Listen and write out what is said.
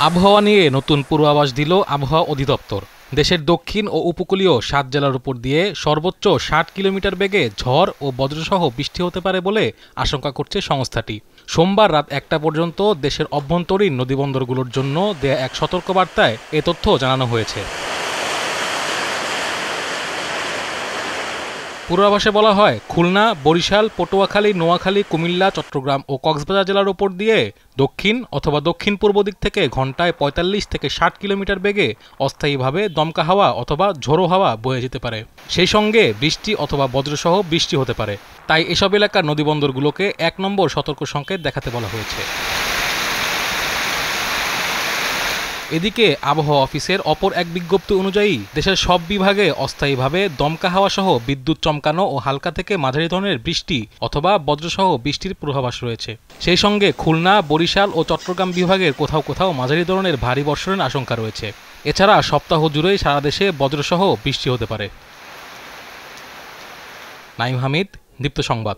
আবহাওয়া নিয়ে নতুন পূর্বাভাস দিল আবহাওয়া অধিদপ্তর। দেশের দক্ষিণ ও উপকূলীয় ৭ জেলার উপর দিয়ে সর্বোচ্চ ৬০ কিলোমিটার বেগে ঝড় ও বজ্রসহ বৃষ্টি হতে পারে বলে আশঙ্কা করছে সংস্থাটি। সোমবার রাত ১টা পর্যন্ত দেশের অভ্যন্তরীণ নদীবন্দরগুলোর জন্য দেয়া এক সতর্কবার্তায় এ তথ্য জানানো হয়েছে। পূর্বাভাসে বলা হয়, খুলনা, বরিশাল, পটুয়াখালী, নোয়াখালী, কুমিল্লা, চট্টগ্রাম ও কক্সবাজার জেলার উপর দিয়ে দক্ষিণ অথবা দক্ষিণ পূর্ব দিক থেকে ঘন্টায় ৪৫ থেকে ৬০ কিলোমিটার বেগে অস্থায়ীভাবে দমকা হাওয়া অথবা ঝোড়ো হাওয়া বয়ে যেতে পারে। সেই সঙ্গে বৃষ্টি অথবা বজ্রসহ বৃষ্টি হতে পারে। তাই এসব এলাকার নদীবন্দরগুলোকে ১ নম্বর সতর্ক সংকেত দেখাতে বলা হয়েছে। এদিকে আবহাওয়া অফিসের অপর এক বিজ্ঞপ্তি অনুযায়ী দেশের সব বিভাগে অস্থায়ীভাবে দমকা হাওয়া সহ বিদ্যুৎ চমকানো ও হালকা থেকে মাঝারি ধরনের বৃষ্টি অথবা বজ্রসহ বৃষ্টির পূর্বাভাস রয়েছে। সেই সঙ্গে খুলনা, বরিশাল ও চট্টগ্রাম বিভাগের কোথাও কোথাও মাঝারি ধরনের ভারী বর্ষণের আশঙ্কা রয়েছে। এছাড়া সপ্তাহ জুড়েই সারা দেশে বজ্রসহ বৃষ্টি হতে পারে। নাঈম হামিদ, দীপ্ত সংবাদ।